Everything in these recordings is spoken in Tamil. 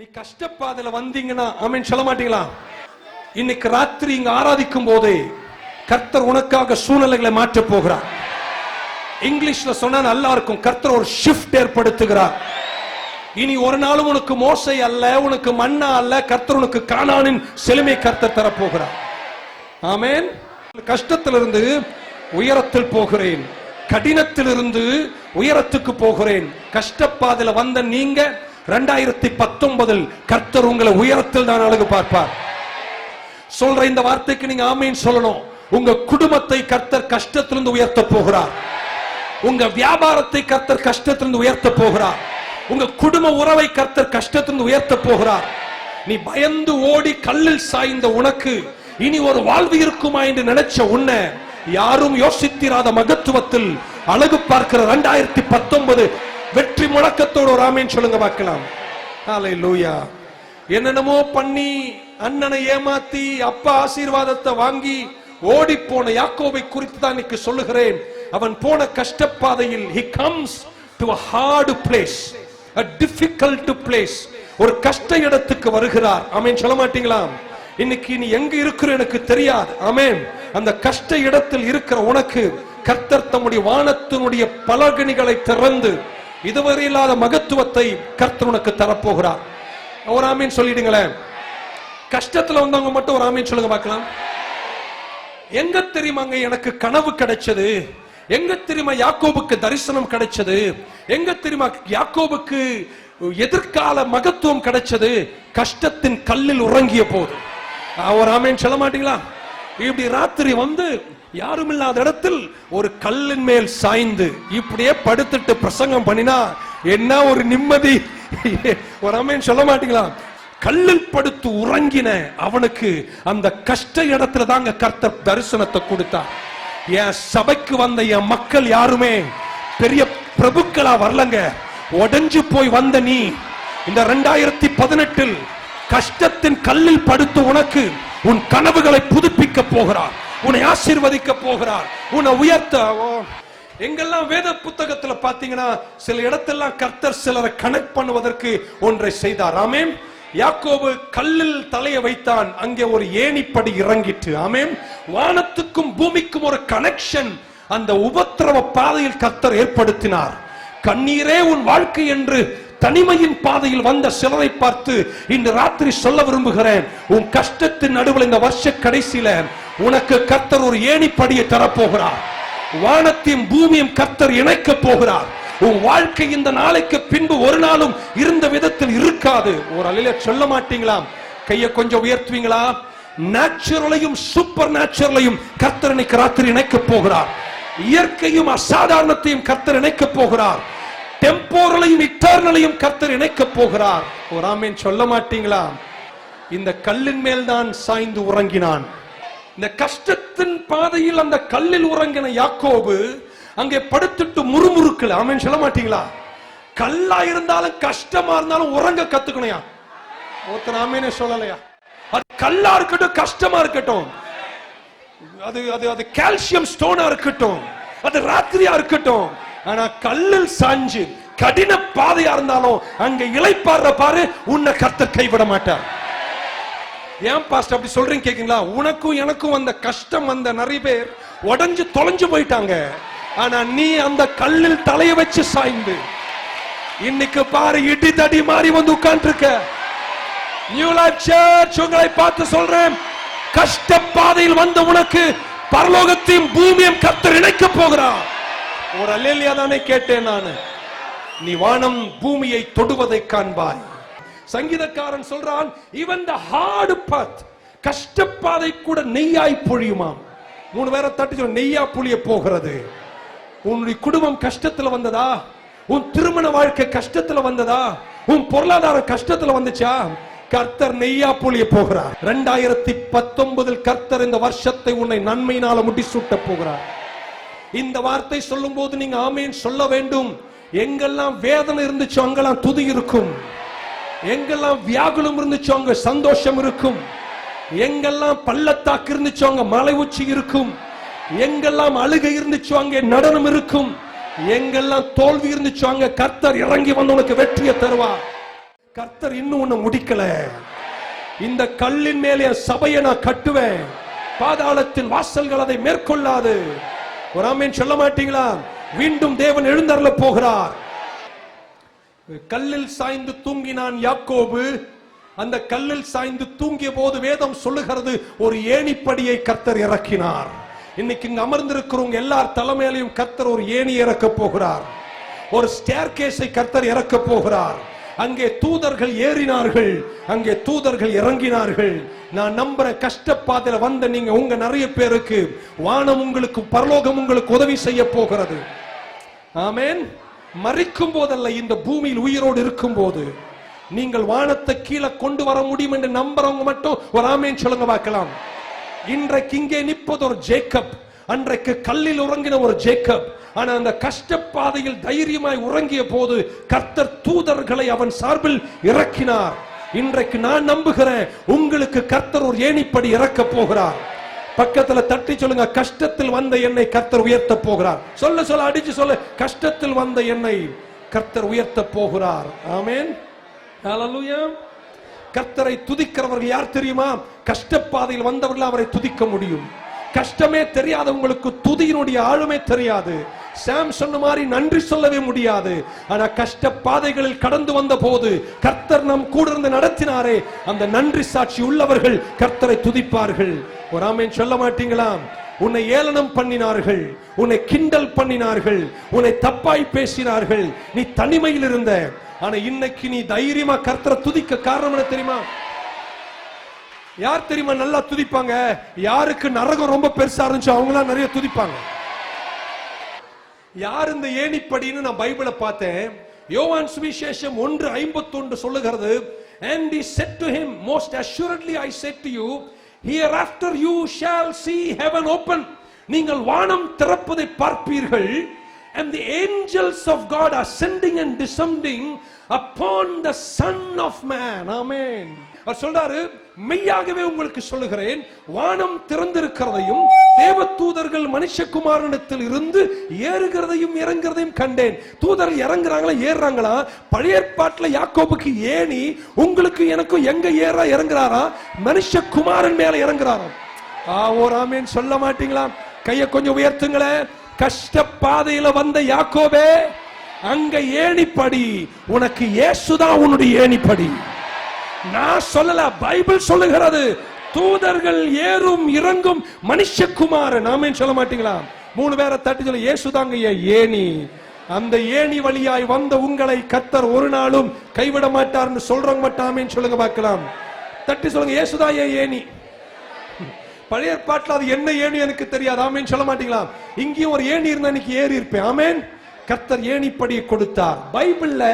நீ கஷ்டப்பாதையில வந்தீங்கன்னா ஆமென் சொல்ல மாட்டீங்களா? இன்னைக்கு ராத்திரி இங்க ஆராதிக்கும் போதே கர்த்தர் உனக்காக சூழ்நிலைகளை மாற்ற போகிறார். இங்கிலீஷ்ல சொன்னா நல்லா இருக்கும். கர்த்தர் ஒரு ஷிஃப்ட் ஏற்படுத்துகிறார். இனி ஒரு நாளும் உனக்கு மோசை அல்ல, உனக்கு மன்னா அல்ல, கர்த்தர் உனக்கு கானானின் செழுமை கர்த்தர் தரப்போகிறார். ஆமென். கஷ்டத்திலிருந்து உயரத்தில் போகிறேன், கடினத்திலிருந்து உயரத்துக்கு போகிறேன். கஷ்டப்பாதையில வந்த நீங்க 2019 கர்த்தர் உங்களை உயரத்தில் தான் அழகு பார்ப்பார். சொல்ற இந்த வார்த்தைக்கு நீங்க ஆமென் சொல்லணும். உங்க குடும்பத்தை கர்த்தர் கஷ்டத்திலிருந்து உயர்த்த போகிறார். உங்க வியாபாரத்தை கர்த்தர் கஷ்டத்திலிருந்து உயர்த்த போகிறார். உங்க குடும்ப உறவை கர்த்தர் கஷ்டத்திலிருந்து உயர்த்த போகிறார். நீ பயந்து ஓடி கல்லில் சாய்ந்த உனக்கு இனி ஒரு வாழ்வு இருக்குமா என்று நினைச்ச உன்னை யாரும் யோசித்திராத மகத்துவத்தில் அழகு பார்க்கிற 2019 வெற்றி முழக்கத்தோடு ஒரு ஆமென் சொல்லுங்க பார்க்கலாம். ஹல்லேலூயா. என்னென்னமோ பண்ணி அண்ணனை ஏமாத்தி அப்பா ஆசீர்வாதத்தை வாங்கி ஓடி போன யாக்கோபை குறித்து தான் இன்னைக்கு சொல்லுகிறேன். அவன் போன கஷ்டப்பாதையில் he comes to a hard place, a difficult place. ஒரு கஷ்ட இடத்துக்கு வருகிறார். ஆமென் சொல்ல மாட்டீங்களா? இன்னைக்கு நீ எங்க இருக்கிற எனக்கு தெரியாது. ஆமென். அந்த கஷ்ட இடத்தில் இருக்கிற உனக்கு கர்த்தர் தம்முடைய வானத்தினுடைய பலகணிகளை திறந்து இதுவரை இல்லாத மகத்துவத்தை கர்த்தர் உனக்கு தரப்போகிறார். ஒரு ஆமீன் சொல்லிடுங்களேன். கஷ்டத்துல வந்தவங்க மட்டும் ஒரு ஆமீன் சொல்லுங்க பார்க்கலாம். எங்க தெரியுமாங்க எனக்கு கனவு கிடைச்சது? எங்க தெரியுமா யாக்கோபுக்கு தரிசனம் கிடைச்சது? எங்க தெரியுமா யாக்கோபுக்கு எதிர்கால மகத்துவம் கிடைச்சது? கஷ்டத்தின் கல்லில் உறங்கிய போது. ஒரு ஆமீன் சொல்ல மாட்டீங்களா? இப்படி ராத்திரி வந்து யாரும் இல்லாத இடத்தில் ஒரு கல்லின் மேல் சாய்ந்து இப்படியே படுத்துட்டு பிரசங்கம் பண்ணினா என்ன ஒரு நிம்மதி. ஒரு ஆமென் சொல்ல மாட்டீங்களா? கல்லில் படுத்து உறங்கின அவனுக்கு அந்த கஷ்ட இடத்துல தாங்க கர்த்தர் தரிசனத்தை கொடுத்தார். என் சபைக்கு வந்த என் மக்கள் யாருமே பெரிய பிரபுக்களா வரலங்க. உடைஞ்சு போய் வந்த நீ இந்த 2018 கஷ்டத்தின் கல்லில் படுத்து உனக்கு உன் கனவுகளை புதுப்பிக்க போகிறார், உன்னை ஆசீர்வதிக்க போகிறார், உன்னை உயர்த்த. எங்கெல்லாம் வேத புத்தகத்துல பாத்தீங்கன்னா சில இடத்தெல்லாம் கர்த்தர் சிலரை கனெக்ட் பண்ணுவதற்கு ஒன்றை செய்தார். ஆமென். யாக்கோபு கல்லில் தலையை வைத்தான், அங்கே ஒரு ஏணிப்படி இறங்கிட்டு. ஆமென். வானத்துக்கும் பூமிக்கும் ஒரு கனெக்ஷன் அந்த உபத்திரவ பாதையில் கர்த்தர் ஏற்படுத்தினார். கண்ணீரே உன் வாழ்க்கை என்று தனிமையின் பாதையில் வந்த சிலரை பார்த்து இன்று ராத்திரி சொல்ல விரும்புகிறேன். உன் கஷ்டத்தின் நடுவில் இந்த வருஷ கடைசியில உனக்கு கர்த்தர் ஒரு ஏணிப்படியை தரப்போகிறார். வானத்தையும் பூமியும் கர்த்தர் இணைக்க போகிறார். உன் வாழ்க்கை இந்த நாளைக்கு பின்பு ஒரு நாளும் இருந்த விதத்தில் இருக்காது. ஒரு அலையில சொல்ல மாட்டீங்களா? கையை கொஞ்சம் உயர்த்துவீங்களா? நேச்சுரலையும் சூப்பர் நேச்சுரலையும் கர்த்தர் இன்னைக்கு ராத்திரி இணைக்க போகிறார். இயற்கையும் அசாதாரணத்தையும் கர்த்தர் இணைக்க போகிறார். டெம்போரலையும் இட்டர்னலையும் கர்த்தர் இணைக்க போகிறார். ஒரு ஆமென் சொல்ல மாட்டீங்களா? இந்த கல்லின் மேல் தான் சாய்ந்து உறங்கினான். இந்த கஷ்டத்தின் பாதையில் அந்த கல்லில் உறங்கின யாக்கோபு அங்கே படுத்துட்டு முறுமுறுக்கல. ஆமென் சொல்ல மாட்டீங்களா? கல்லா இருந்தாலும் கஷ்டமா இருந்தாலும் உறங்க கத்துக்கணையா? ஒருத்தர் ஆமெனே சொல்லலையா? அது கல்லா இருக்கட்டும், கஷ்டமா இருக்கட்டும், அது அது அது கால்சியம் ஸ்டோனா இருக்கட்டும், அது ராத்திரியா இருக்கட்டும், ஆனா கல்லில் சாஞ்சு கடின பாதையா இருந்தாலும் அங்க இளைப்பாற பாரு, உன்னை கர்த்தர் கைவிட மாட்டார். ஏன் பாஸ்டர் அப்படி சொல்றீங்க கேக்குங்களா? உனக்கும் எனக்கும் அந்த கஷ்டம் வந்த நிறைய பேர் உடைஞ்சு தொலைஞ்சு போயிட்டாங்க. ஆனா நீ அந்த கல்லில் தலைய வச்சு சாய்ந்து இன்னைக்கு பாரு இடி தடி மாறி வந்து உட்கார்ந்து இருக்க. நியூ லைஃப் சர்ச் உங்களை பார்த்து சொல்றேன், கஷ்ட பாதையில் வந்த உனக்கு பரலோகத்தையும் பூமியையும் கர்த்தர் இணைக்க போகிறார். ஒரு அல்லேலியா தானே கேட்டேன் நானு. நீ வானம் பூமியை தொடுவதை காண்பாய். சங்கீதக்காரன் சொல்றான், even the hard path, கஷ்டப்பாதை கூட நெய்யாய் பொழியுமாம். 3 பேரை தட்டி சொல்ல, நெய்யா பொழிய போகிறது. உன்னுடைய குடும்பம் கஷ்டத்துல வந்ததா? உன் திருமண வாழ்க்கை கஷ்டத்துல வந்ததா? உன் பொருளாதார கஷ்டத்துல வந்துச்சா? கர்த்தர் நெய்யா பொழிய போகிறார். 2019 கர்த்தர் இந்த வருஷத்தை உன்னை நன்மையினால முடிசூட்ட போகிறார். இந்த வார்த்தை சொல்லும் போது நீங்க ஆமென் சொல்ல வேண்டும். எங்கெல்லாம் வேதனை இருந்துச்சோ அங்கெல்லாம் துதி இருக்கும். எங்கெல்லாம் வியாகுலம் இருந்துச்சோ அங்க சந்தோஷம் இருக்கும். எங்கெல்லாம் பள்ளத்தாக்கு இருந்துச்சோ அங்க மலை உச்சி இருக்கும். எங்கெல்லாம் அழுகை இருந்துச்சோ அங்கே நடனம் இருக்கும். எங்கெல்லாம் தோல்வி இருந்துச்சோ அங்க கர்த்தர் இறங்கி வந்து உனக்கு வெற்றியை தருவார். கர்த்தர் இன்னும் ஒண்ணு முடிக்கல. இந்த கல்லின் மேலே சபையை நான் கட்டுவேன், பாதாளத்தின் வாசல்கள் அதை மேற்கொள்ளாது. ஒரு ஆமென் சொல்ல மாட்டீங்களா? மீண்டும் தேவன் எழுந்தருள போகிறார். கல்லில் சாய்ந்து தூங்கினான் யாக்கோபு. அந்த கல்லில் சாய்ந்து தூங்கிய போது வேதம் சொல்லுகிறது ஒரு ஏணிப்படியை கர்த்தர் இறக்கினார். இன்னைக்கு இங்க அமர்ந்திருக்கிறவங்க எல்லார் தலைமையிலையும் கர்த்தர் ஒரு ஏணி இறக்க போகிறார். ஒரு ஸ்டேர்கேஸை கர்த்தர் இறக்க போகிறார். அங்கே தூதர்கள் ஏறினார்கள், அங்கே தூதர்கள் இறங்கினார்கள். நான் நம்புற கஷ்டப்பாதையில வந்த நீங்க உங்க நிறைய பேருக்கு வானம் உங்களுக்கு, பரலோகம் உங்களுக்கு உதவி செய்ய போகிறது. ஆமென். மரிக்கும் போதல்ல, இந்த பூமியில் உயிரோடு இருக்கும் போது நீங்கள் வானத்தை கீழே கொண்டு வர முடியும் என்று நம்புறவங்க மட்டும் ஒரு ஆமென் சொல்லுங்க பார்க்கலாம். இன்றைக்கு இங்கே நிற்பது ஒரு ஜேக்கப், அன்றைக்கு கல்லில் உறங்கின ஒரு ஜேக்கப். ஆனா அந்த கஷ்டப்பாதையில் தைரியமாய் உறங்கிய போது கர்த்தர் தூதர்களை அவன் சார்பில் இறக்கினார். இன்றைக்கு நான் நம்புகிறேன் உங்களுக்கு கர்த்தர் ஒரு ஏணிப்படி இறக்க போகிறார். பக்கத்துல தட்டி சொல்லுங்க, கஷ்டத்தில் வந்த என்னை கர்த்தர் உயர்த்த போகிறார். சொல்ல சொல்ல அடிச்சு சொல்ல, கஷ்டத்தில் வந்த என்னை கர்த்தர் உயர்த்த போகிறார். ஆமென். ஹல்லேலூயா. கர்த்தரை துதிக்கிறவர்கள் யார் தெரியுமா? கஷ்டப்பாதையில் வந்தவர்கள் அவரை துதிக்க முடியும். கஷ்டமே தெரியாதவங்களுக்கு துதியினுடைய ஆளுமே தெரியாது. சாம் சொன்ன மாதிரி நன்றி சொல்லவே முடியாது. ஆனா கஷ்ட பாதைகளில் கடந்து வந்த போது கர்த்தர் நம் கூட இருந்து நடத்தினாரே, அந்த நன்றி சாட்சி உள்ளவர்கள் கர்த்தரை துதிப்பார்கள். ஒரு ஆமென் சொல்ல மாட்டீங்களா? உன்னை ஏளனம் பண்ணினார்கள், உன்னை கிண்டல் பண்ணினார்கள், உன்னை தப்பாய் பேசினார்கள், நீ தனிமையில் இருந்த. ஆனா இன்னைக்கு நீ தைரியமா கர்த்தரை துதிக்க காரணம் என்ன தெரியுமா? யார் தெரியுமா நல்லா துதிப்பாங்க? யாருக்கு நரகம் ரொம்ப பெருசா இருந்துச்சு அவங்களாம் நிறைய துதிப்பாங்க. யார் இந்த ஏணிப்படின்னு நான் பைபிளை பார்த்தேன். யோவான் சுவிசேஷம் 1:51 சொல்லுகிறது, and he said to him, most assuredly I said to you, hereafter you shall see heaven open. நீங்கள் வானம் திறப்பதை பார்ப்பீர்கள், and the angels of God ascending and descending upon the Son of Man. Amen. அவர் சொல்றாரு, மெய்யாகவே உங்களுக்கு சொல்லுகிறேன், வானம் திறந்திருக்கிறதையும் தேவதூதர்கள் மனுஷகுமாரனிடத்தில் இருந்து ஏறுகிறதையும் இறங்குறதையும் கண்டேன். தூதர்கள் இறங்குறாங்களா ஏறுறாங்களா? பழைய ஏற்பாட்டுல யாக்கோபுக்கு ஏணி, உங்களுக்கு எனக்கும் எங்க ஏறா இறங்குறாரா? மனுஷகுமாரன் மேல இறங்குறாரா? ஒரு ஆமென் சொல்ல மாட்டீங்களா? கையை கொஞ்சம் உயர்த்துங்களேன். கஷ்ட பாதையில வந்த யாக்கோபே, அங்க ஏணிப்படி, உனக்கு இயேசுதான் உன்னுடைய ஏணிப்படி. நான் சொல்லல, பைபிள் சொல்லுகிறது. தூதர்கள் ஏறும் இறங்கும் மனுஷகுமாரன். ஆமென் சொல்ல மாட்டீங்களா? 3 பேரை தட்டி சொல்ல, இயேசுதாங்க ஏணி. அந்த ஏணி வழியாய் வந்த உங்களை கர்த்தர் ஒரு நாளும் கைவிட மாட்டார்னு சொல்றவங்க மட்டும் ஆமென் சொல்லுங்க பார்க்கலாம். தட்டி சொல்லுங்க, இயேசுதான் ஏணி. பழைய ஏற்பாட்டில் அது என்ன ஏணி எனக்கு தெரியாது. ஆமென் சொல்ல மாட்டீங்களா? இங்கேயும் ஒரு ஏணி இருந்தா இன்னைக்கு ஏறி இருப்பேன். ஆமென். கர்த்தர் ஏணிப்படியை கொடுத்தார். பைபிள்ல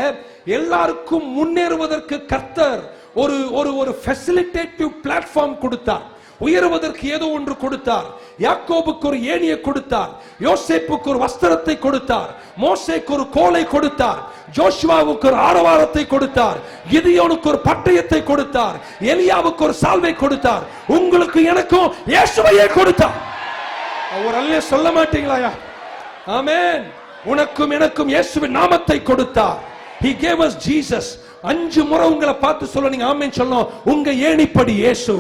எல்லாருக்கும் முன்னேறுவதற்கு கர்த்தர் ஒரு ஒரு ஒரு ஃபெசிலிட்டேட்டிவ் பிளாட்ஃபார்ம் கொடுத்தார். உயர்வதற்கு ஏதோ ஒன்று கொடுத்தார். யாக்கோபுக்கு ஒரு ஏணியை கொடுத்தார், யோசேப்புக்கு ஒரு வஸ்திரத்தை கொடுத்தார், மோசேக்கு ஒரு கோலை கொடுத்தார், ஜோஷுவாவுக்கு ஒரு ஆரவாரத்தை கொடுத்தார், கிதியோனுக்கு ஒரு பட்டயத்தை கொடுத்தார், எலியாவுக்கு ஒரு சால்வை கொடுத்தார். உங்களுக்கு எனக்கும் இயேசுவையே கொடுத்தார். ஒரு அல்லே சொல்ல மாட்டீங்களா? ஆமென். உனக்கும் எனக்கும் இயேசுவின் நாமத்தை கொடுத்தார். He gave us Jesus. 5 முறை உங்களை பார்த்து சொல்ல நீங்க ஆமென் சொல்லணும். உங்க ஏணிப்படி இயேசு.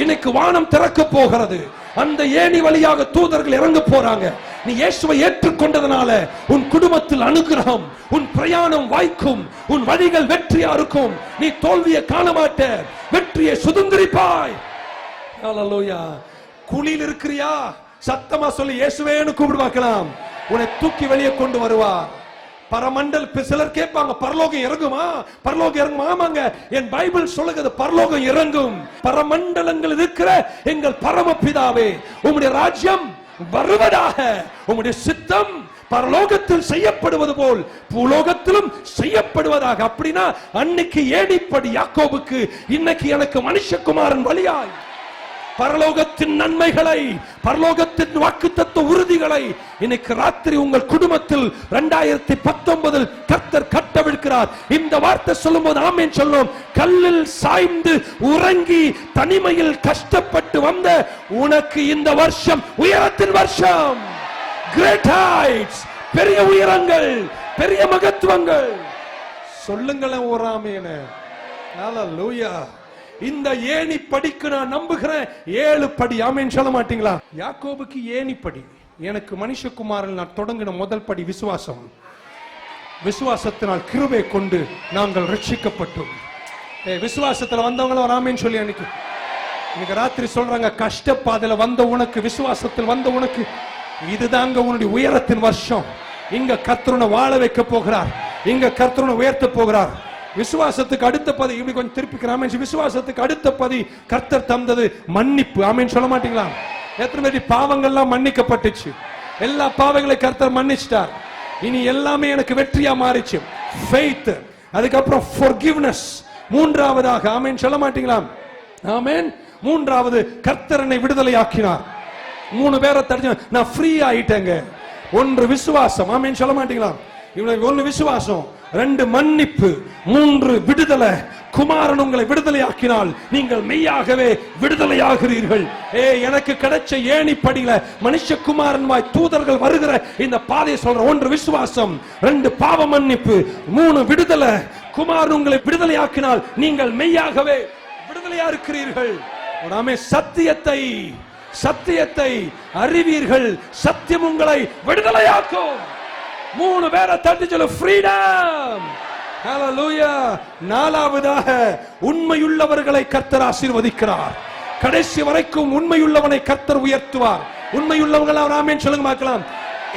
இன்னைக்கு வானம் திறக்க போகிறது. அந்த ஏணி வழியாக தூதர்கள் இறங்க போறாங்க. நீ இயேசுவை ஏற்றுக்கொண்டதனால உன் குடும்பத்தில் அனுகிரகம், உன் பிரயாணம் வாய்க்கும், உன் வழிகள் வெற்றியா இருக்கும். நீ தோல்வியை காண மாட்ட, வெற்றியை சுதந்திரிப்பாய். ஹல்லேலூயா. குழியில் இருக்கிறியா? சத்தமா சொல்லி இயேசுவேன்னு கூப்பிடு பார்க்கலாம். உன்னை தூக்கி வெளியே கொண்டு வருவார். பரமண்டல் சிலர் கேட்பாங்க, பரலோகம் இறங்குமா? பரலோகம் இறங்குமா? ஆமாங்க, என் பைபிள் சொல்லுகிறது பரலோகம் இறங்கும். பரமண்டலங்கள் இருக்கிற எங்கள் பரமபிதாவே, உம்முடைய ராஜ்யம் வருவதாக, உம்முடைய சித்தம் பரலோகத்தில் செய்யப்படுவது போல் பூலோகத்திலும் செய்யப்படுவதாக. அப்படின்னா அன்னைக்கு ஏணிப்படி யாக்கோபுக்கு, இன்னைக்கு எனக்கு மனுஷகுமாரன் வழியாய் பரலோகத்தின் நன்மைகளை, பரலோகத்தின் வாக்குத்தத்த உறுதிகளை இன்னைக்கு ராத்திரி உங்கள் குடும்பத்தில் 2019 கர்த்தர் கட்டவிழ்க்கிறார். இந்த வார்த்தை சொல்லும்போது ஆமென் சொல்லும். கல்லில் சாய்ந்து உறங்கி தனிமையில் கஷ்டப்பட்டு வந்த உனக்கு இந்த வருஷம் உயரத்தின் வருஷம். கிரேட் ஹைட்ஸ், பெரிய உயரங்கள், பெரிய மகத்துவங்கள். சொல்லுங்களேன் ஒரு ஆமென். ஹalleluya. இந்த ஏணி படிக்கு நான் நம்புகிறேன் 7 படி. ஆமென் சொல்ல மாட்டீங்களா? யாக்கோபுக்கு ஏணி படி. எனக்கு மனுஷகுமாரன் நான் தொடங்கின முதல் படி விசுவாசம். விசுவாசத்தினால் கிருபை கொண்டு நாங்கள் ரட்சிக்கப்பட்டோம். விசுவாசத்துல வந்தவங்கள ஒரு ஆமென் சொல்லி இன்னைக்கு ராத்திரி சொல்றாங்க, கஷ்டப்பாதையில வந்த உனக்கு, விசுவாசத்தில் வந்த உனக்கு இதுதாங்க உன்னுடைய உயரத்தின் வருஷம். இங்க கர்த்தருனை வாழ வைக்க போகிறார், இங்க கர்த்தருனை உயர்த்த போகிறார். விசுவாசத்துக்கு அடுத்த பதி, இப்படி கொஞ்சம் திருப்பிக்கிறாம, விசுவாசத்துக்கு அடுத்த பதி கர்த்தர் தந்தது மன்னிப்பு. ஆமென் சொல்ல மாட்டீங்களா? எத்தனை பேர் பாவங்கள்லாம் மன்னிக்கப்பட்டுச்சு, எல்லா பாவங்களை கர்த்தர் மன்னிச்சிட்டார். இனி எல்லாமே எனக்கு வெற்றியா மாறிச்சு. ஃபெய்த், அதுக்கப்புறம் forgiveness. மூன்றாவதாக ஆமென் சொல்ல மாட்டீங்களா? ஆமென். மூன்றாவது கர்த்தரனை விடுதலை ஆக்கினார். 3 பேரை தடுத்து நான் ஃப்ரீ ஆயிட்டேங்க. 1 விசுவாசம். ஆமென் சொல்ல மாட்டீங்களா? 1 விசுவாசம், 2 மன்னிப்பு, 3 விடுதலை. குமாரன் உங்களை விடுதலை ஆக்கினால் நீங்கள் மெய்யாகவே விடுதலை ஆகிறீர்கள். எனக்கு கிடைச்ச ஏணிப்படியில மனுஷகுமாரன் வாய் தூதர்கள் வருகிற இந்த பாதையை சொல்ற 1 விசுவாசம், 2 பாவ மன்னிப்பு, 3 விடுதலை. குமாரன் உங்களை விடுதலை ஆக்கினால் நீங்கள் மெய்யாகவே விடுதலையா இருக்கிறீர்கள். சத்தியத்தை சத்தியத்தை அறிவீர்கள், சத்தியம் உங்களை விடுதலையாக்கும். 3 பேரை தட்டி சொல்ல ஃப்ரீடம். ஹalleluya. 4வதாக உண்மையுள்ளவர்களை கர்த்தர் ஆசீர்வதிக்கிறார். கடைசி வரைக்கும் உண்மையுள்ளவனை கர்த்தர் உயர்த்துவார். உண்மையுள்ளவர்கள் ஆமென் சொல்லுங்க பார்க்கலாம்.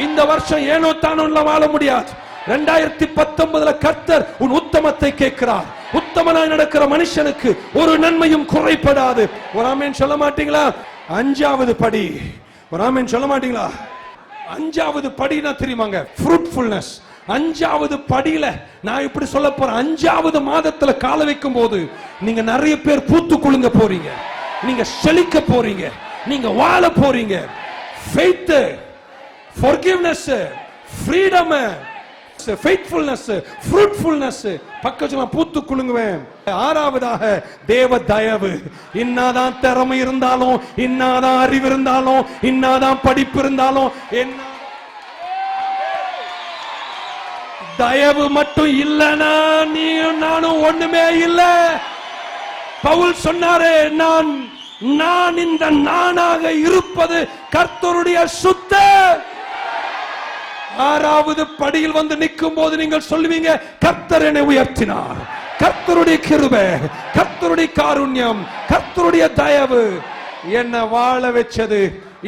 இந்த வருஷம் ஏனோ தானோ வாழ முடியாது. 2019 கர்த்தர் உன் உத்தமத்தை கேட்கிறார். உத்தமனாய் நடக்கிற மனுஷனுக்கு ஒரு நன்மையும் குறைபடாது. ஒரு ஆமென் சொல்ல மாட்டீங்களா? 5வது படி. ஒரு ஆமென் சொல்ல மாட்டீங்களா? 5வது படினா தெரியுமாங்க? ஃப்ரூட்ஃபுல்னஸ். 5வது படியில நான் இப்படி சொல்ல போறேன். 5வது மாதத்துல கால வைக்கும் போது நீங்க நிறைய பேர் பூத்து குலுங்க போறீங்க, நீங்க செழிக்க போறீங்க, நீங்க வாழ போறீங்க. Faith, forgiveness, freedom, faithfulness, fruitfulness. பக்கத்துல பூத்து குலுங்குவேன். 6வதாக தேவ தயவு. இன்னாதான் திறமை இருந்தாலும், இன்னாதான் அறிவு இருந்தாலும், இன்னாதான் படிப்பு இருந்தாலும், தயவு மட்டும் இல்லனா நீ நானும் ஒண்ணுமே இல்ல. பவுல் சொன்னாரே, நான் இந்த நானாக இருப்பது கர்த்தருடைய சுத்த. 6வது படியில் வந்து நிற்கும் போது நீங்கள் சொல்லுவீங்க, கர்த்தர் என்னை உயர்த்தினார். கர்த்தருடைய கிருபை, கர்த்தருடைய காருண்யம், கர்த்தருடைய தயவு என்ன வாழ வச்சது.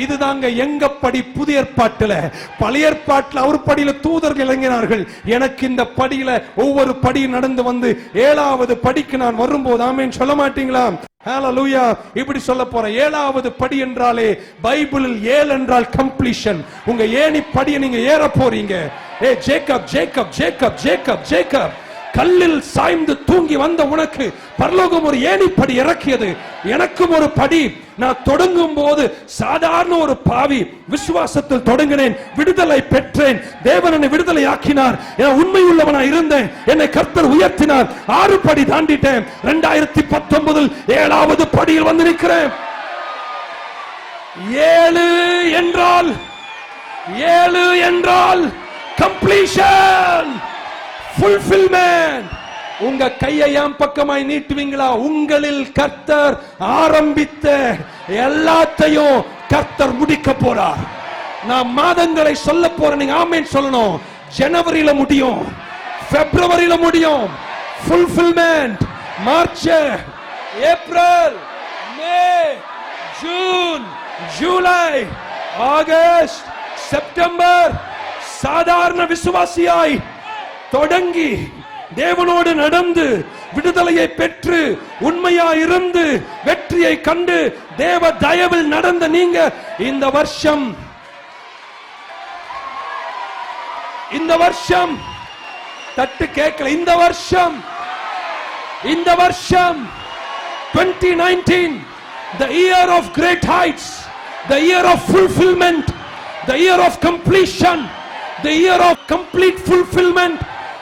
இதுதாங்க எங்க படி. புதிய ஏற்பாட்டுல, பழைய ஏற்பாட்டுல அவர் படியில தூதர்கள் இறங்கினார்கள். எனக்கு இந்த படியில ஒவ்வொரு படி நடந்து வந்து 7வது படிக்கு நான் வரும்போது ஆமென் சொல்ல மாட்டீங்களா? ஹalleluya. இப்படி சொல்ல போறேன். 7வது படி என்றாலே பைபிளில் 7 என்றால் கம்ப்ளீஷன். உங்க ஏணி படியை நீங்க ஏற போறீங்க. Jacob Jacob Jacob Jacob Jacob, கல்லில் சாய்ந்து தூங்கி வந்த உனக்கு பரலோகம் ஒரு ஏணிப்படி இறக்கியது. எனக்கும் ஒரு படி. நான் தொடங்கும் போது சாதாரண ஒரு பாவி, விசுவாசத்தில் தொடங்கினேன், விடுதலை பெற்றேன். தேவன் என்னை விடுதலை ஆக்கினார். உண்மை உள்ளவனா இருந்தேன், என்னை கர்த்தர் உயர்த்தினார். 6 படி தாண்டிட்டேன். 2019 7வது படியில் வந்து நிற்கிறேன். 7 என்றால் கம்ப்ளீஷன், fulfillment. உங்க கையை என் பக்கமாய் நீட்டுவீங்களா? உங்களில் கர்த்தர் ஆரம்பித்த எல்லாத்தையும் கர்த்தர் முடிக்க போறார். நான் மாதங்களை சொல்ல போறேன், நீங்க ஆமென் சொல்லணும். ஜனவரியில முடியும், பிப்ரவரியில முடியும். fulfillment. மார்ச், ஏப்ரல், மே, ஜூன், ஜூலை, ஆகஸ்ட், செப்டம்பர். சாதாரண விசுவாசியாய் தொடங்கி தேவனோடு நடந்து விடுதலையை பெற்று உண்மையாய் இருந்து வெற்றியை கண்டு தேவ தயவில் நடந்த நீங்க இந்த வருஷம் தட்டு கேட்கல. இந்த வருஷம் 2019, the year of great heights, the year of fulfillment, the year of completion, the year of complete fulfillment.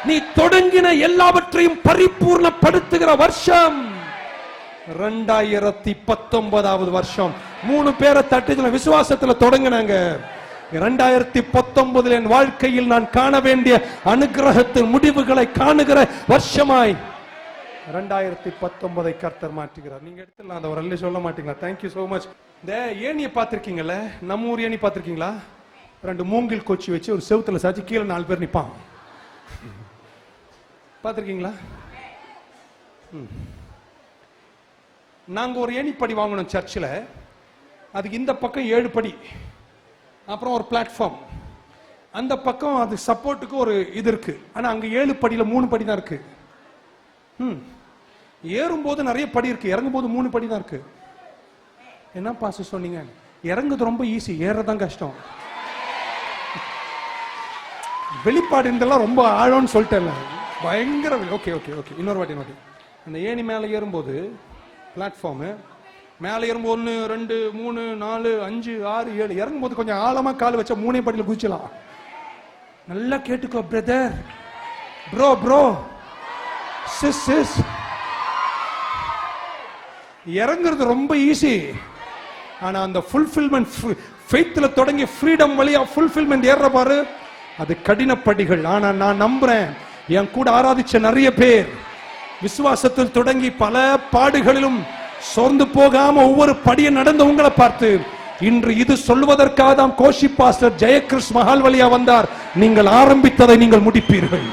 நீ தொடங்கின எல்லாவற்றையும் பரிபூர்ணப்படுத்துகிற வருஷம் 2019வது வருஷம். 3 பேரை தட்டி விசுவாசத்துல தொடங்கினாங்க. 2019 என் வாழ்க்கையில் நான் காண வேண்டிய அனுகிரகத்தின் முடிவுகளை காணுகிற வருஷமாய் 2019 கர்த்தர் மாற்றுகிறார். நீங்க எடுத்துலாம் அந்த ஒரு அல்ல சொல்ல மாட்டீங்களா? Thank you so much. இந்த ஏணியை பார்த்திருக்கீங்கல்ல, நம்ம ஊர் ஏணி பார்த்திருக்கீங்களா? 2 மூங்கில் கொச்சி வச்சு ஒரு செவுத்துல சாச்சி கீழே 4 பேர் நிப்பான். பார்த்திருக்கீங்களா? நாங்க ஒரு ஏணிப்படி வாங்கணும் சர்ச்சில். அதுக்கு இந்த பக்கம் 7 படி, அப்புறம் ஒரு பிளாட்ஃபார்ம், அந்த பக்கம் அது சப்போர்ட்டுக்கு ஒரு இது இருக்கு. ஆனா அங்க 7 படியில 3 படி தான் இருக்கு. ஏறும்போது நிறைய படி இருக்கு, இறங்கும் போது 3 படி தான் இருக்கு. என்ன பாஸ்டர் சொன்னீங்க? இறங்குது ரொம்ப ஈஸி, ஏறதான் கஷ்டம். வெளிப்பாடு இதெல்லாம் ரொம்ப ஆழம்னு சொல்லிட்டேன், பயங்கர. ஓகே ஓகே ஓகே, இன்னொரு வாட்டி நோட்டி. அந்த ஏணி மேலே ஏறும்போது பிளாட்ஃபார்மு மேலே ஏறும்போது 1 2 3 4 5 6 7 இறங்கும்போது கொஞ்சம் ஆழமா கால் வச்சா 3 படியில குதிச்சலாம். நல்லா கேட்டுக்கோ brother, bro bro, sis sis. இறங்குறது ரொம்ப ஈஸி, ஆனா அந்த ஃபுல்ஃபில்மெண்ட் ஃபெய்த்ல தொடங்கி ஃப்ரீடம் வழியா ஃபுல்ஃபில்மெண்ட் ஏற பாரு, அது கடின படிகள். ஆனா நான் நம்புறேன், என் கூட ஆராதிச்ச நிறைய பேர் விசுவாசத்தில் தொடங்கி பல பாடுகளிலும் சோர்ந்து போகாம ஒவ்வொரு படியை நடந்த உங்களை பார்த்து இன்று இது சொல்வதற்காக தான் கோஷி பாஸ்டர் ஜெயகிருஷ்ண மஹால் வழியா வந்தார். நீங்கள் ஆரம்பித்ததை நீங்கள் முடிப்பீர்கள்,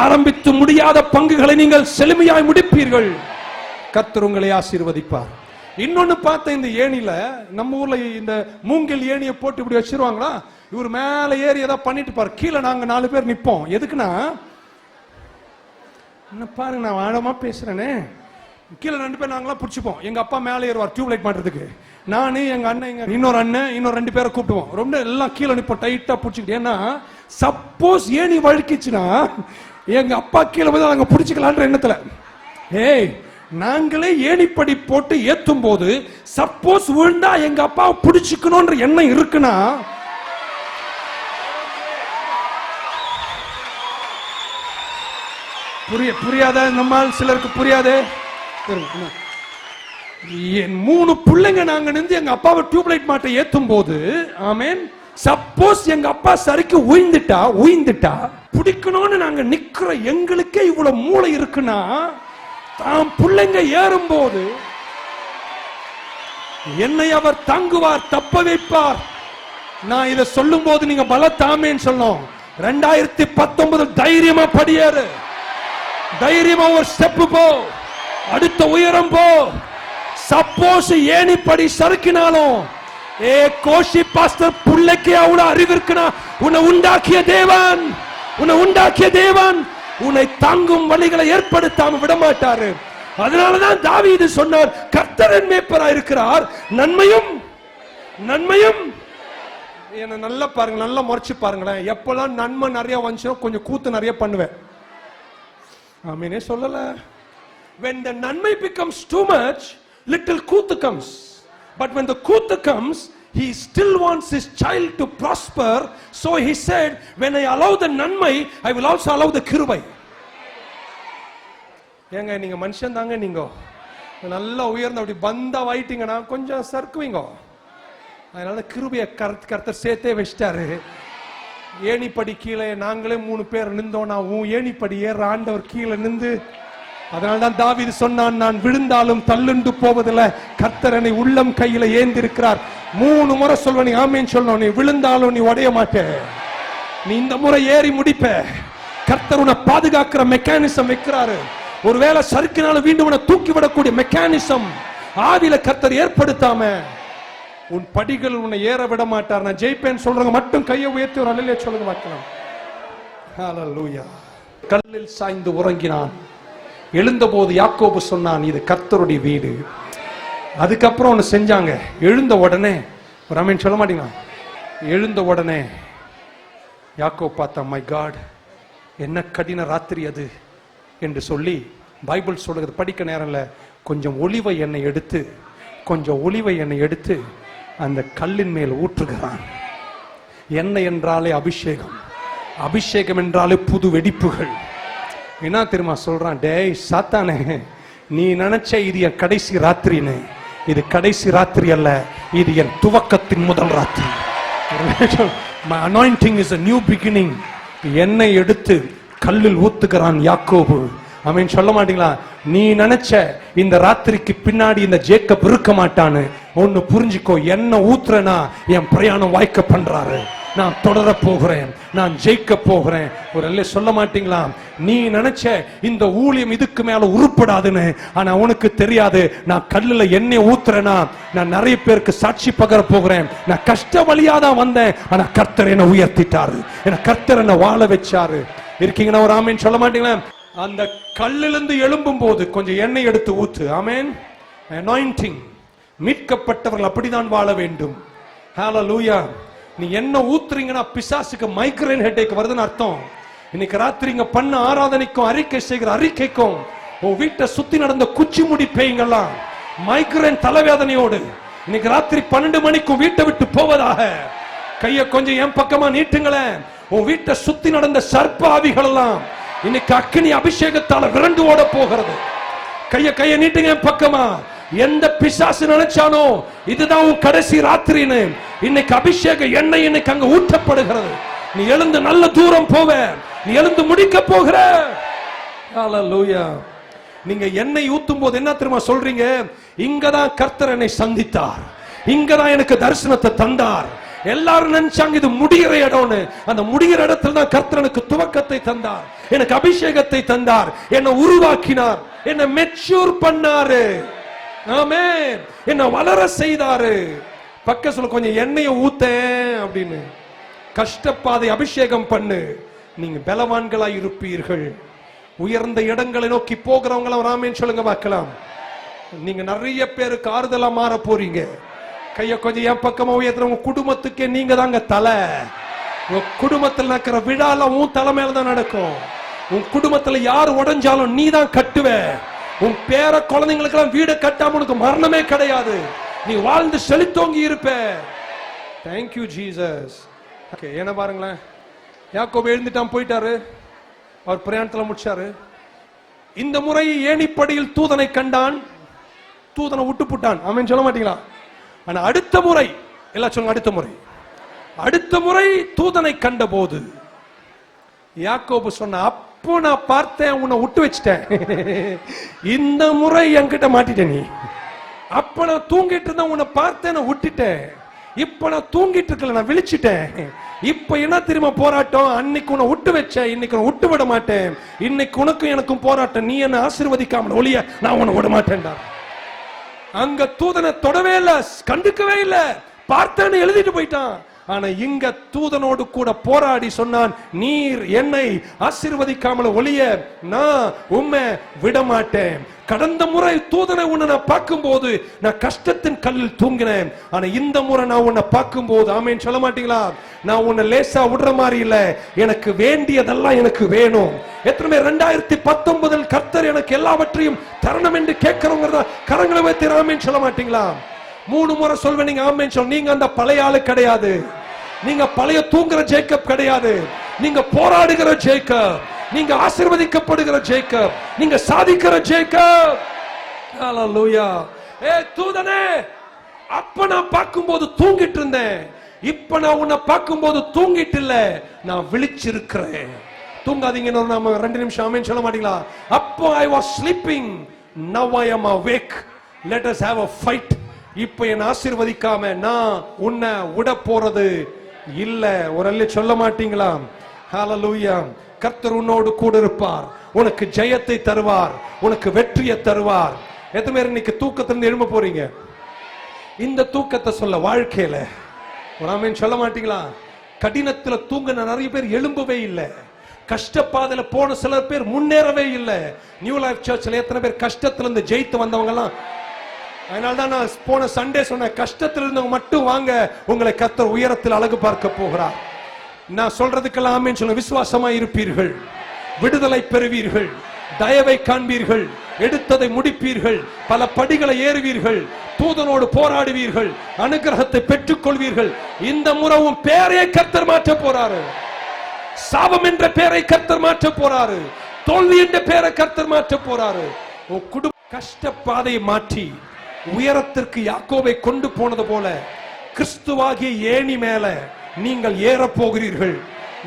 ஆரம்பித்து முடியாத பங்குகளை நீங்கள் செழுமையாய் முடிப்பீர்கள். கர்த்தர் உங்களை ஆசீர்வதிப்பார். இன்னொன்னு பார்த்த, இந்த ஏணியில நம்ம ஊர்ல இந்த மூங்கில் ஏணியை போட்டு இப்படி வச்சிருவாங்களா, இவர் மேல ஏறி ஏதாவது பண்ணிட்டு பாரு, கீழே நாங்க 4 பேர் நிப்போம். எதுக்குன்னா, என்ன பாருங்க நான் ஆழமா பேசுறேனே, கீழே 2 பேர் நாங்களாம் பிடிச்சிப்போம். எங்க அப்பா மேலே ஏறுவார் டியூப் லைட் மாட்டுறதுக்கு, நானு எங்க அண்ணன் இன்னொரு அண்ணன் இன்னொரு 2 பேரை கூப்பிடுவோம். ரொம்ப எல்லாம் கீழே நிப்போம் டைட்டா பிடிச்சிக்கிட்டு. ஏன்னா சப்போஸ் ஏணி வழுக்கிச்சுன்னா எங்க அப்பா கீழே போய் நாங்க பிடிச்சிக்கலான்ற எண்ணத்துல, ஏய் நாங்களே ஏணிப்படி போட்டு ஏத்தும் போது சப்போஸ் விழுந்தா எங்க அப்பாவை பிடிச்சிக்கணும்ன்ற எண்ணம் இருக்குன்னா, புரியாத நம்மால் சிலருக்கு புரியாது. என் 3 பிள்ளைங்க நாங்க நின்று எங்க அப்பாவை டியூப்லைட் மாட்ட ஏத்தும் போது, ஆமென், சப்போஸ் எங்க அப்பா சரிக்கு உயிந்துட்டா பிடிக்கணும்னு நாங்க நிக்கிற எங்களுக்கே இவ்வளவு மூளை இருக்குன்னா, தாம் பிள்ளைங்க ஏறும் போது என்னை அவர் தாங்குவார், தப்ப வைப்பார். நான் இதை சொல்லும் போது நீங்க பலத்தாமேன்னு சொல்லணும். 2019 தைரியமா படியேறு, தைரியமா ஒரு ஸ்டெப் போ, அடுத்த உயரம் போ. சப்போஸ் ஏணி படி சறுக்கினாலும், ஏ கோஷி பாஸ்டர் புள்ளைக்கு அவ்வளவு அறிவு இருக்குனா, உன்னை உண்டாக்கிய தேவன் உன்னை தாங்கும் வழிகளை ஏற்படுத்தாம விட மாட்டாரு. அதனாலதான் தாவீது சொன்னார், கர்த்தர் என் மேய்ப்பராய் இருக்கிறார், நன்மையும். என்ன நல்லா பாருங்க, நல்லா முறைச்சு பாருங்களேன். எப்பெல்லாம் நன்மை நிறைய வந்துச்சோ கொஞ்சம் கூத்து நிறைய பண்ணுவேன். ஆமீனே சொல்லல. When the நன்மை becomes too much, little கூத்து comes. But when the கூத்து comes, he still wants his child to prosper. So he said, when I allow the நன்மை, I will also allow the கிருபை. ஏங்க நீங்க மனுஷன் தாங்க, நீங்க நல்லா உயர்ந்த அப்படி பந்தா வாயிட்டீங்கன்னா கொஞ்சம் சறுக்குவீங்க. அதனால கிருபையை கர்த்தர் சேர்த்தே வச்சிட்டாரு. ஏணிப்படி கீழே நாங்களே 3 பேர் நின்றோம்னா, உன் ஏணிப்படி ஏற ஆண்டவர் கீழே நின்று. அதனால்தான் தாவீது சொன்னான், நான் விழுந்தாலும் தள்ளுண்டு போவதில்லை, கர்த்தர் என்னை உள்ளம் கையில ஏந்திருக்கிறார். 3 முறை சொல்வ, நீ ஆமேன்னு சொல்லணும். நீ விழுந்தாலும் நீ உடைய மாட்டே, நீ இந்த முறை ஏறி முடிப்ப. கர்த்தர் உன்னை பாதுகாக்கிற மெக்கானிசம் வைக்கிறாரு. ஒருவேளை சறுக்கினாலும் வீண்டும் உன்னை தூக்கி விடக்கூடிய மெக்கானிசம் ஆவில கர்த்தர் ஏற்படுத்தாம உன் படிகள் உன்னை ஏற விட மாட்டார். நான் ஜெயிப்பேன் சொல்றவங்க மட்டும் கையை உயர்த்தி ஒரு அல்லேலூயா சொல்லுங்க பார்க்கலாம். ஹல்லேலூயா. கல்லில் சாய்ந்து உறங்கினான். எழுந்தபோது யாக்கோபு சொன்னான், இது கர்த்தருடைய வீடு. அதுக்கப்புறம் ஒன்று செஞ்சாங்க. எழுந்த உடனே, ஒரு ஆமென் சொல்ல மாட்டீங்களா? எழுந்த உடனே யாக்கோபு பார்த்தா, மை காட், என்ன கடின ராத்திரி அது என்று சொல்லி பைபிள் சொல்றது படிக்க நேரம் இல்லை. கொஞ்சம் ஒலிவை எண்ணெய் எடுத்து அந்த கல்லின் மேல் ஊற்றுகிறான். எண்ணெய் என்றாலே அபிஷேகம், அபிஷேகம் என்றாலே புது வெடிப்புகள். என்ன தெரியுமா சொல்றான்? டேய் சாத்தானே, நீ நினைச்ச இது என் கடைசி ராத்திரின்னு, இது கடைசி ராத்திரி அல்ல, இது என் துவக்கத்தின் முதல் ராத்திரி. My anointing is a new beginning. என்னை எடுத்து கல்லில் ஊத்துகிறான் யாக்கோபு. ஆமென் சொல்ல மாட்டீங்களா? நீ நினைச்ச இந்த ராத்திரிக்கு பின்னாடி இந்த ஜேக்கப் இருக்க மாட்டான்னு ஒன்னு புரிஞ்சுக்கோ. என்ன ஊத்துறனா என் பிரயாணம் வாய்க்க பண்றாரு. நான் தொடர போகிறேன், நான் ஜெயிக்க போகிறேன். ஒரு அல்ல சொல்ல மாட்டீங்களா? நீ நினைச்ச இந்த ஊழியம் இதுக்கு மேல உருப்படாதுன்னு, ஆனா உனக்கு தெரியாது நான் கல்லுல எண்ணெய் ஊத்துறேனா நான் நிறைய பேருக்கு சாட்சி பகர போகிறேன். நான் கஷ்ட வழியாதான் வந்தேன், ஆனா கர்த்தர் என்ன உயர்த்திட்டாரு, என்ன கர்த்தர் என்ன வாழ வச்சாரு. இருக்கீங்கன்னா ஒரு ஆமேன் சொல்ல மாட்டீங்களா? அந்த கல்லிலிருந்து எழும்பும் போது கொஞ்சம் எண்ணெய் எடுத்து ஊத்து. ஆமேன். அனாயிண்டிங். மீட்கப்பட்டவர்கள் அப்படிதான் வாழ வேண்டும். ஹalleluya. நீ என்ன ஊத்துறீங்கன்னா பிசாசுக்கு மைக்ரேன் ஹெட்டேக் வருதுன்னு அர்த்தம். இன்னைக்கு ராத்திரி இங்க பண்ண ஆராதனைக்கும் அறிக்கை செய்கிற அறிக்கைக்கும் உன் வீட்டை சுத்தி நடந்த குச்சி முடி பேய்ங்கெல்லாம் மைக்ரேன் தலைவேதனையோடு இன்னைக்கு ராத்திரி 12 மணிக்கும் வீட்டை விட்டு போவதாக. கைய கொஞ்சம் என் பக்கமா நீட்டுங்களேன். உன் வீட்டை சுத்தி நடந்த சர்ப்ப ஆவிகள் எல்லாம் இன்னைக்கு அக்கினி அபிஷேகத்தால விரண்டு ஓட போகிறது. கைய நீட்டுங்க என் பக்கமா. எந்த பிசாசு நினைச்சானோ இதுதான் உன் கடைசி ராத்திரின்னு, இன்னைக்கு அபிஷேக எண்ணெய் இன்னைக்கு அங்க ஊற்றப்படுகிறது. நீ எழுந்து நல்ல தூரம் போவ, நீ எழுந்து முடிக்க போகிற. ஹalleluya. நீங்க எண்ணெய் ஊத்தும் போது என்ன தெரியுமா சொல்றீங்க? இங்கதான் கர்த்தர் என்னை சந்தித்தார், இங்கதான் எனக்கு தரிசனத்தை தந்தார். எல்லாரும் நினைச்சாங்க இது முடிகிற இடம்னு. அந்த முடிகிற இடத்துல தான் கர்த்தர் எனக்கு துவக்கத்தை தந்தார், எனக்கு அபிஷேகத்தை தந்தார், என்னை உருவாக்கினார், என்னை மெச்சூர் பண்ணாரு. ஆமென். என்ன வளர செய்தாரு. பக்க சொல்ல கொஞ்சம் எண்ணெயை ஊத்தேன் அப்படின்னு. கஷ்டப்பாதை அபிஷேகம் பண்ணு. நீங்க பலவான்களாய் இருப்பீர்கள். உயர்ந்த இடங்களை நோக்கி போகிறவங்க ஆமென் சொல்லுங்க பார்க்கலாம். நீங்க நிறைய பேருக்கு ஆறுதலா மாற போறீங்க. கைய கொஞ்சம் என் பக்கமா உயர்த்துறவங்க குடும்பத்துக்கே நீங்க தாங்க தலை. உங்க குடும்பத்தில் நடக்கிற விழால உன் தலை மேலதான் நடக்கும். உன் குடும்பத்துல யார் உடைஞ்சாலும் நீ தான் கட்டுவ. உன் பேர குழந்தைங்களுக்கு எல்லாம் வீடு கட்டாம உனக்கு மரணமே கிடையாது. நீ வாழ்ந்து செழித்தோங்கி இருப்ப. Thank you Jesus. ஓகே, என்ன பாருங்களேன். யாக்கோபு எழுந்துட்டான், போயிட்டாரு, அவர் பிரயாணத்துல முடிச்சாரு. இந்த முறை ஏணிப்படியில் தூதனை கண்டான், தூதனை விட்டு புட்டான். ஆமென் சொல்ல மாட்டீங்களா? ஆனா அடுத்த முறை எல்லாம் சொல்லுங்க, அடுத்த முறை தூதனை கண்ட போது யாக்கோபு சொன்ன, அப்போ நான் பார்த்தேன் உன்னை விட்டு வச்சிட்டேன், இந்த முறை என்கிட்ட மாட்டிட்ட நீ. அப்ப நான் தூங்கிட்டு இருந்த உன்னை பார்த்தேன், நான் விட்டுட்டேன். இப்ப நான் தூங்கிட்டு இருக்கல, நான் விழிச்சிட்டேன். இப்ப என்ன தெரியுமா போராட்டம்? அன்னைக்கு உன்னை விட்டு வச்சேன், இன்னைக்கு நான் விட்டு விட மாட்டேன். இன்னைக்கு உனக்கும் எனக்கும் போராட்டம். நீ என்ன ஆசீர்வதிக்காம ஒளிய நான் உன்னை விட மாட்டேன்டா. அங்க தூதனை தொடவே இல்ல, கண்டுக்கவே இல்ல, பார்த்தேன்னு எழுதிட்டு போயிட்டான். ஆனா இங்க தூதனோடு கூட போராடி சொன்னான், நீர் என்னை ஆசீர்வதிக்காமல் ஒளிய நான் உம்மை விட மாட்டேன். கடந்த முறை தூதனை உன்னை நான் பார்க்கும் போது நான் கஷ்டத்தின் கல்லில் தூங்கினேன். ஆனா இந்த முறை நான் உன்னை பார்க்கும் போது, ஆமென் சொல்ல மாட்டீங்களா, நான் உன்னை லேசா விடுற மாதிரி இல்ல, எனக்கு வேண்டியதெல்லாம் எனக்கு வேணும். எத்தனை 2019 கர்த்தர் எனக்கு எல்லாவற்றையும் தரணும் என்று கேட்கிறவங்க கரங்களை வைத்து ஆமென் சொல்ல மாட்டீங்களா? 3 முறை சொல்வேன் நீங்க ஆமென் சொல்ல. நீங்க அந்த பழைய ஆளு கிடையாது, நீங்க பழைய தூங்குற ஜேக்கப் கிடையாது, நீங்க போராடுகிற ஜேக்கப், நீங்க ஆசீர்வதிக்கப்படுகிற ஜேக்கப், நீங்க சாதிக்கிற ஜேக்கப். ஹalleluya. தூதனே, அப்ப நான் பார்க்கும்போது தூங்கிட்டு இருந்தேன், இப்ப நான் உன்னை பார்க்கும்போது தூங்கிட்டு இல்ல, நான் விழிச்சிருக்கிறேன். தூங்காதீங்கன்னு நாம 2 நிமிஷம் ஆமென் சொல்ல மாட்டீங்களா? அப்போ I was sleeping, now I am awake, let us have a fight. இப்ப என் ஆசீர்வதிக்காம நான் உன்னை விட போறது இல்ல. ஒரு அல்ல சொல்ல மாட்டீங்களா? ஹalleluya. கர்த்தர் உன்னோடு கூட இருப்பார், உனக்கு ஜெயத்தை தருவார், உனக்கு வெற்றியை தருவார். எத்தனை பேர் இன்னைக்கு தூக்கத்திலிருந்து எழும்ப போறீங்க? இந்த தூக்கத்தை சொல்ல வாழ்க்கையில ஒரு ஆமென் சொல்ல மாட்டீங்களா? கடினத்துல தூங்கின நிறைய பேர் எழும்பவே இல்லை. கஷ்டப்பாதையில போன சில பேர் முன்னேறவே இல்லை. நியூ லைஃப் சர்ச்ல எத்தனை பேர் கஷ்டத்திலிருந்து ஜெயித்து வந்தவங்க எல்லாம். அதனால்தான் நான் போன சண்டே சொன்ன, கஷ்டத்தில் இருந்தவங்க மட்டும் வாங்க, உங்களை கர்த்தர் உயரத்தில் அழகு பார்க்க போகிறார். நான் சொல்றதுக்கெல்லாம் ஆமென் சொல்ல. விசுவாசமா இருப்பீர்கள், விடுதலை பெறுவீர்கள், தயவை காண்பீர்கள், எடுத்ததை முடிப்பீர்கள், பல படிகளை ஏறுவீர்கள், தூதனோடு போராடுவீர்கள், அனுகிரகத்தை பெற்றுக் கொள்வீர்கள். இந்த முறையும் பேரை கர்த்தர் மாற்ற போறாரு. சாபம் என்ற பேரை கர்த்தர் மாற்ற போறாரு. தோல்வி என்ற பேரை கர்த்தர் மாற்ற போறாரு. உன் குடும்ப கஷ்ட பாதையை மாற்றி உயரத்திற்கு யாக்கோபை கொண்டு போனது போல கிறிஸ்துவாகிய ஏணி மேல நீங்கள் ஏற போகிறீர்கள்.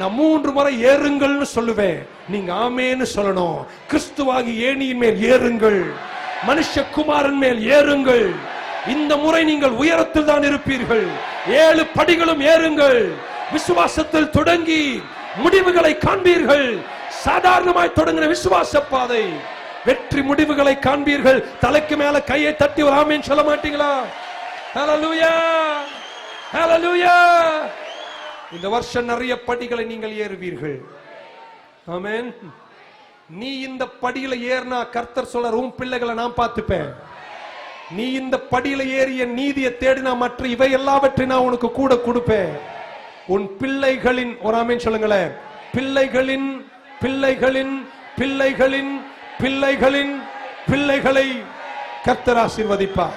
நான் 3 முறை ஏறுங்கள்னு சொல்லுவேன், நீங்க ஆமேன்னு சொல்லணும். கிறிஸ்துவாகி ஏணியின் மேல் ஏறுங்கள், மனுஷகுமாரன் மேல் ஏறுங்கள். இந்த முறை நீங்கள் உயரத்தில் தான் இருப்பீர்கள். 7 படிகளும் ஏறுங்கள். விசுவாசத்தில் தொடங்கி முடிவுகளை காண்பீர்கள். சாதாரணமாய் தொடங்கின விசுவாச பாதை வெற்றி முடிவுகளை காண்பீர்கள். தலைக்கு மேல கையை தட்டி ஒரு ஆமேன் சொல்ல மாட்டீங்களா? ஹல்லேலூயா, ஹல்லேலூயா. இந்த வருஷம் நிறைய படிகளை நீங்கள் ஏறுவீர்கள். ஆமென். நீ இந்த படியில ஏறினா கர்த்தர் சொல்றார், உன் பிள்ளைகளை நான் பார்த்துப்பேன். நீ இந்த படியில ஏறிய நீதியை தேடினா மற்ற இவை எல்லாவற்றையும் நான் உனக்கு கூட கொடுப்பேன். உன் பிள்ளைகளின் ஒரு ஆமேன் சொல்லுங்களேன். பிள்ளைகளின் பிள்ளைகளின் பிள்ளைகளின் பிள்ளைகளின் பிள்ளைகளை கர்த்தர் ஆசீர்வதிப்பார்.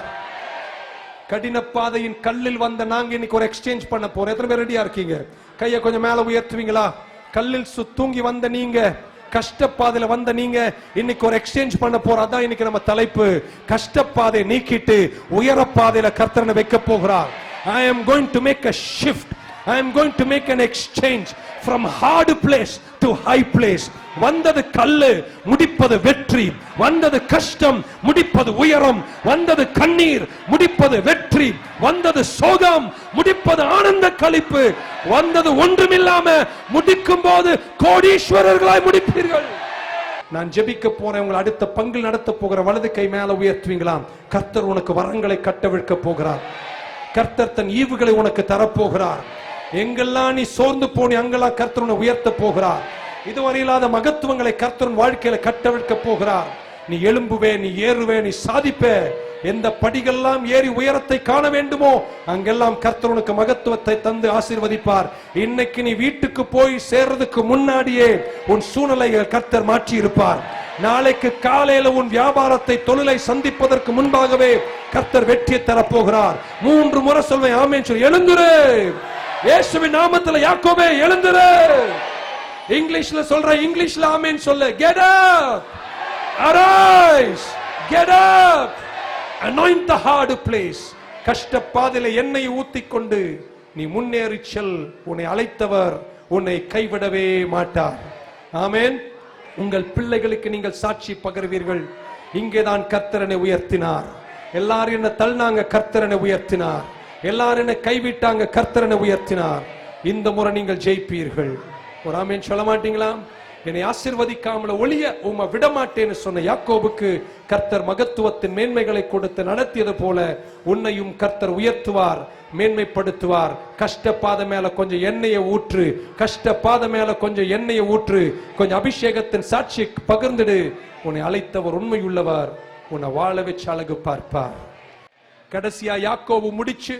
கடின பாதையின் கல்லில் வந்த நாங்க இன்னைக்கு ஒரு எக்ஸ்சேஞ்ச் பண்ண போறோம். எத்தனை பேர் ரெடியா இருக்கீங்க? கையை கொஞ்சம் மேல உயர்த்துவீங்களா? கல்லில் தூங்கி வந்த நீங்க, கஷ்டப்பாதையில வந்த நீங்க, இன்னைக்கு ஒரு எக்ஸ்சேஞ்ச் பண்ண போறோம். அதான் இன்னைக்கு நம்ம தலைப்பு. கஷ்டப்பாதை நீக்கிட்டு உயர பாதையில கர்த்தரனை வைக்க போகிறார். I am going to make a shift. I am going to make an exchange from hard place to high place. வந்தது கல்லு, முடிப்பது வெற்றி. வந்தது கஷ்டம், முடிப்பது உயரம். வந்தது கண்ணீர், முடிப்பது வெற்றி. வந்தது சோகம், முடிப்பது ஆனந்த களிப்பு. வந்தது ஒன்றுமில்லாம முடிக்கும் போது கோடீஸ்வரர்களாய் முடிப்பீர்கள். நான் ஜெபிக்க போறேன். உங்களை அடுத்த பங்கில் நடத்த போகிற வலது கை மேல உயர்த்துவீங்களாம். கர்த்தர் உனக்கு வரங்களை கட்டவிழ்க்க போகிறார். கர்த்தர் தன் ஈவுகளை உனக்கு தரப்போகிறார். எங்கெல்லாம் நீ சோர்ந்து போனி அங்கெல்லாம் கர்த்தர் உன்னை உயர்த்த போகிறார். இதுவரை இல்லாத மகத்துவங்களை கர்த்தர் வாழ்க்கையில கட்டவிழ்க்க போகிறார். நீ எழும்புவே, நீ ஏறுவே, நீ சாதிப்பே. எந்த படிகள்லாம் ஏறி உயரத்தை காண வேண்டுமோ அங்கெல்லாம் கர்த்தர் உனக்கு மகத்துவத்தை தந்து ஆசீர்வதிப்பார். இன்னைக்கு நீ வீட்டுக்கு போய் சேர்றதுக்கு முன்னாடியே உன் சூழ்நிலைகள் கர்த்தர் மாற்றி இருப்பார். நாளைக்கு காலையில உன் வியாபாரத்தை, தொழிலை சந்திப்பதற்கு முன்பாகவே கர்த்தர் வெற்றியை தரப்போகிறார். 3 முறை சொல்வேன், ஆமென் சொல்லு. எழுந்துரு, இயேசுவின் நாமத்தில் யாக்கோபே எழுந்துரு. இங்கிலீஷ்ல சொல்ற, இங்கிலீஷ்ல ஆமென் சொல்லு. Get up, arise, get up, anoint the hard place. கஷ்ட பாதையில எண்ணெய் ஊத்திக்கொண்டு நீ முன்னேறி செல். உன்னை அழைத்தவர் உன்னை கைவிடவே மாட்டார். ஆமென். உங்கள் பிள்ளைகளுக்கு நீங்கள் சாட்சி பகர்வீர்கள். இங்கேதான் கர்த்தரனை உயர்த்தினார். எல்லாரும் என்ன தள்ளினாங்க, கர்த்தரனை உயர்த்தினார். எல்லாரும் என்ன கைவிட்டாங்க, கர்த்தரனை உயர்த்தினார். இந்த முறை நீங்கள் ஜெயிப்பீர்கள். ஒரு ஆமென் சொல்ல மாட்டீங்களா? என்னை ஆசீர்வதிக்காமல ஒளிய உம்மை விட மாட்டேன்னு சொன்ன யாக்கோபுக்கு கர்த்தர் மகத்துவத்தின் மேன்மைகளை கொடுத்து நடத்தியது போல உன்னையும் கர்த்தர் உயர்த்துவார், மேன்மைப்படுத்துவார். கஷ்டப்பாத மேல கொஞ்சம் எண்ணெயை ஊற்று, கஷ்டப்பாத மேல கொஞ்சம் எண்ணெயை ஊற்று, கொஞ்சம் அபிஷேகத்தின் சாட்சி பகிர்ந்துடு. உன்னை அழைத்தவர் உண்மையுள்ளவர், உன்னை வாழ வச்சு அழகு பார்ப்பார். கடைசியா யாக்கோபு முடிச்சு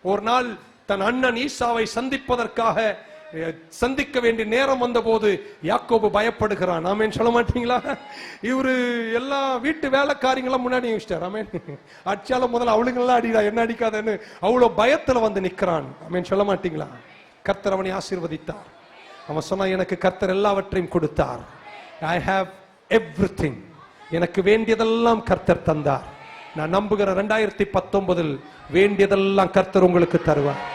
ஒரு நாள் தன் அண்ணன் ஈசாவை சந்திக்க வேண்டிய நேரம் வந்த போது யாக்கோபு பயப்படுகிறான். ஆமென் சொல்ல மாட்டீங்களா? இவரு எல்லா வீட்டு வேலைக்காரிங்களும் முன்னாடி வச்சிட்டார். ஆமென். அடிச்சாலும் முதல்ல அவளுங்கெல்லாம் அடிடா, என்ன அடிக்காதன்னு அவ்வளவு பயத்துல வந்து நிக்கிறான். ஆமென் சொல்ல மாட்டீங்களா? கர்த்தர் அவனை ஆசீர்வதித்தார். அவன் சொன்னா, எனக்கு கர்த்தர் எல்லாவற்றையும் கொடுத்தார். I have everything. எனக்கு வேண்டியதெல்லாம் கர்த்தர் தந்தார். நான் நம்புகிற 2019 வேண்டியதெல்லாம் கர்த்தர் உங்களுக்கு தருவார்.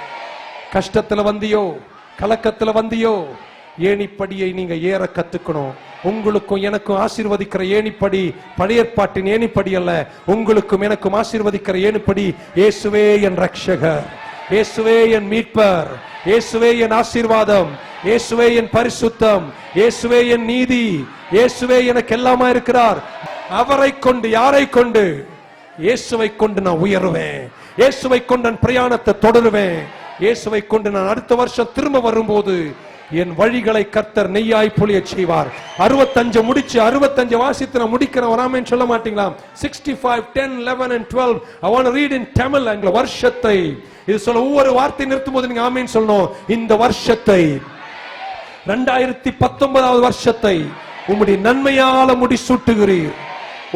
கஷ்டத்துல வந்தியோ, கலக்கத்துல வந்தியோ, ஏணிப்படியை நீங்க ஏற கத்துக்கணும். உங்களுக்கும் எனக்கும் ஆசீர்வதிக்கிற ஏணிப்படி பழைய ஏற்பாட்டின் ஏணிப்படி அல்ல. உங்களுக்கும் எனக்கும் ஆசீர்வதிக்கிற ஏணிப்படி இயேசுவே என் ரட்சகர், இயேசுவே என் மீட்பர், இயேசுவே என் ஆசீர்வாதம், இயேசுவே என் பரிசுத்தம், இயேசுவே என் நீதி, இயேசுவே எனக்கு எல்லாமா இருக்கிறார். அவரை கொண்டு, யாரை கொண்டு? இயேசுவை கொண்டு நான் உயருவேன். இயேசுவை கொண்டு நான் பிரயாணத்தை தொடருவேன். இயேசுவை கொண்டு நான் அடுத்த வருஷம் திரும்ப வரும்போது என் வழிகளை கர்த்தர் நெய்யாய் பொழிய செய்வார். 65 முடிச்சு 65 வாசித்து நான் முடிக்கிறேன். ஆமென் சொல்ல மாட்டீங்களா? 65, 10, 11 and 12. I want to read in Tamil. என்ற வருஷத்தை இது சொல்ல ஒவ்வொரு வார்த்தை நிறுத்தும் போது நீங்க ஆமென் சொல்லணும். இந்த வருஷத்தை 2019 வருஷத்தை உம்முடைய நன்மையால முடிசூட்டுகிறீர்.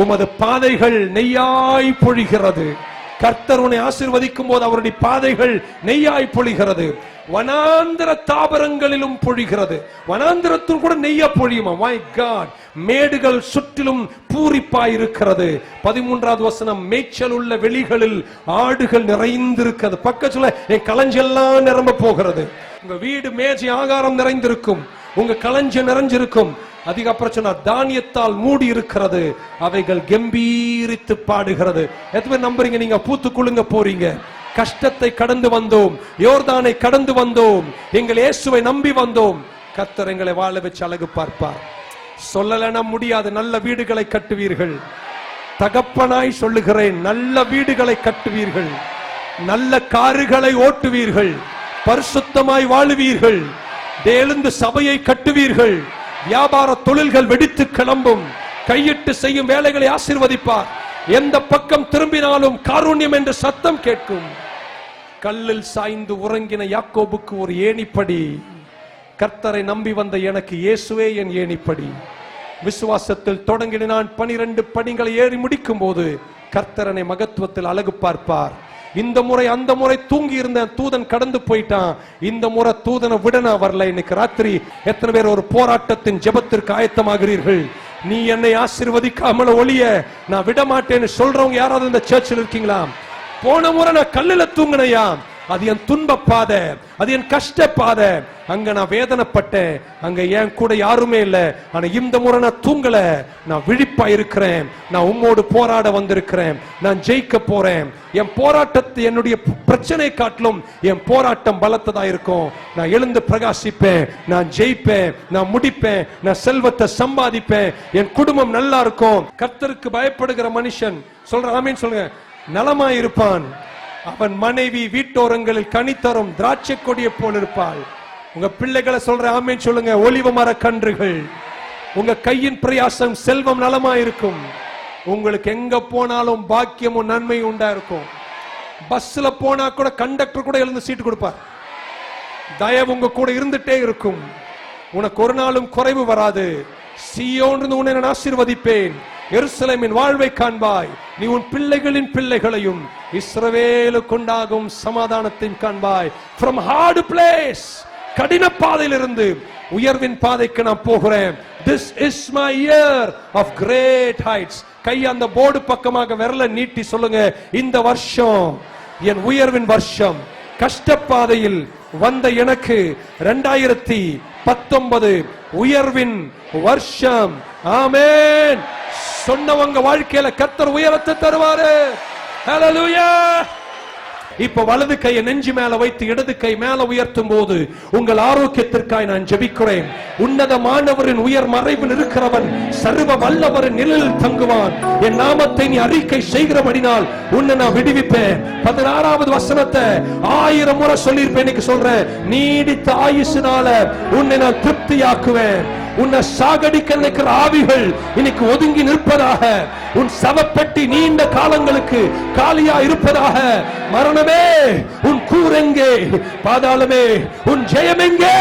உமது பாதைகள் நெய்யாய் பொழிகிறது. கர்த்தர் உன்னை ஆசீர்வதிக்கும் போது அவருடைய பாதைகள் நெய்யாய் பொழிகிறது, வனாந்திர தாவரங்களிலும் பொழிகிறது. வனாந்திரத்தில் கூட நெய்யா பொழியுமா? My God. மேடுகள் சுற்றிலும் பூரிப்பாய் இருக்கிறது. 13வது வசனம், மேய்ச்சல் உள்ள வெளிகளில் ஆடுகள் நிறைந்திருக்கிறது. பக்கத்துல என் களஞ்செல்லாம் நிரம்ப போகிறது. உங்க வீடு மேஜை ஆகாரம் நிறைந்திருக்கும், உங்க களஞ்சம் நிறைஞ்சிருக்கும். அதிகப்புறம் சொன்னா, தானியத்தால் மூடி இருக்கிறது, அவைகள் கம்பீரித்து பாடுகிறது. எத்தனை நம்புறீங்க? நீங்க பூத்து குலுங்க போறீங்க. கஷ்டத்தை கடந்து வந்தோம், யோர்தானை கடந்து வந்தோம், எங்கள் இயேசுவை நம்பி வந்தோம். கர்த்தர் எங்களை வாழ வச்சு அழகு பார்ப்பார். சொல்லலனா முடியாது. நல்ல வீடுகளை கட்டுவீர்கள். தகப்பனாய் சொல்லுகிறேன், நல்ல வீடுகளை கட்டுவீர்கள், நல்ல காருகளை ஓட்டுவீர்கள், பரிசுத்தமாய் வாழுவீர்கள், எழுந்து சபையை கட்டுவீர்கள், வியாபார தொழில்கள் வெடித்து கிளம்பும், கையிட்டு செய்யும் வேலைகளை ஆசீர்வதிப்பார். எந்த பக்கம் திரும்பினாலும் காருண்யம் என்று சத்தம் கேட்கும். கல்லில் சாய்ந்து உறங்கின யாக்கோபுக்கு ஒரு ஏணிப்படி. கர்த்தரை நம்பி வந்த எனக்கு இயேசுவே என் ஏணிப்படி. விசுவாசத்தில் தொடங்கின நான் 12 படிகளை ஏறி முடிக்கும் போது கர்த்தரனை மகத்துவத்தில் அழகு பார்ப்பார். இந்த முறை அந்த முறை தூங்கி இருந்த தூதன் கடந்து போயிட்டான். இந்த முறை தூதனை விட நான் வரல. இன்னைக்கு ராத்திரி எத்தனை பேர் ஒரு போராட்டத்தின் ஜெபத்திற்கு ஆயத்தமாகிறீர்கள்? நீ என்னை ஆசீர்வதிக்காமல ஒளிய நான் விட மாட்டேன்னு சொல்றவங்க யாராவது இந்த சர்ச்சில் இருக்கீங்களா? போன முறை நான் கல்லுல தூங்கினையா, அது என் துன்ப பாதை, அது என் கஷ்ட பாதை. அங்க நான் வேதனைப்பட்டேன், அங்க என் கூட யாருமே இல்லை. ஆனா இந்த முறை நான் தூங்கல, நான் விழிப்பா இருக்கிறேன். நான் உம்மோடு போராட வந்திருக்கிறேன், நான் ஜெயிக்க போறேன். என் போராட்டத்தை, என்னுடைய பிரச்சனை காட்டிலும் என் போராட்டம் பலத்ததா இருக்கும். நான் எழுந்து பிரகாசிப்பேன், நான் ஜெயிப்பேன், நான் முடிப்பேன், நான் செல்வத்தை சம்பாதிப்பேன், என் குடும்பம் நல்லா இருக்கும். கர்த்தருக்கு பயப்படுகிற மனுஷன் சொல்ற ஆமீன் சொல்லுங்க, நலமாயிருப்பான். அவன் மனைவி வீட்டோரங்களில் கனி தரும் திராட்சை கொடியை போல் இருப்பாள். உங்க பிள்ளைகளை சொல்ற ஆமீன் சொல்லுங்க, ஒலிவ மர கன்றுகள். உங்க கையின் பிரயாசம் செல்வம் நலமாயிருக்கும். உங்களுக்கு எங்க போனாலும் பாக்கியமும் நன்மையும் உண்டா இருக்கும். பஸ்ல போனா கூட கண்டக்டர் கூட எழுந்து சீட்டு கொடுப்பார். தயவு உங்க கூட இருந்துட்டே இருக்கும். உனக்கு ஒரு நாளும் குறைவு வராது. சீயோன் உன்னை நான் ஆசீர்வதிப்பேன். எருசலேமின் வாழ்வை காண்பாய். நீ உன் பிள்ளைகளின் பிள்ளைகளையும் இஸ்ரவேலுக்கு உண்டாகும் சமாதானத்தின் காண்பாய். From hard place, கடின பாதையிலிருந்து உயர்வின் பாதைக்கு நான் போகிறேன். This is my year of great heights. கை அந்த போர்டு பக்கமாக விரல நீட்டி சொல்லுங்க, இந்த வருஷம் என் உயர்வின் வருஷம். கஷ்டப்பாதையில் வந்த எனக்கு 2019 உயர்வின் வருஷம். ஆமென். சொன்னவங்க வாழ்க்கையில கர்த்தர் உயரத்தை தருவாரு. ஹல்லேலூயா. இப்ப வலது கையை நெஞ்சு மேல வைத்து இடது கை மேல உயர்த்தும் போது உங்கள் ஆரோக்கியத்திற்காக நான் ஜெபிக்கிறேன். உன்னதமானவரின் உயர் மறைவில் இருக்கிறவன் சர்வ வல்லவரின் நிழலில் தங்குவான். என் நாமத்தை நீ அறிக்கை செய்கிறபடினால் உன்னை நான் விடுவிப்பேன். 16வது வசனத்தை 1000 முறை சொல்லியிருப்பேன். இன்னைக்கு சொல்றேன், நீடித்த ஆயுசினால உன்னை நான் திருப்தியாக்குவேன். உன்னை சாகடிக்க நினைக்கிற ஆவிகள் இன்னைக்கு ஒதுங்கி நிற்பதாக. உன் சவப்பெட்டி நீண்ட காலங்களுக்கு காலியா இருப்பதாக. மரணமே உன் கூரெங்கே, பாதாளமே உன் ஜெயம் எங்கே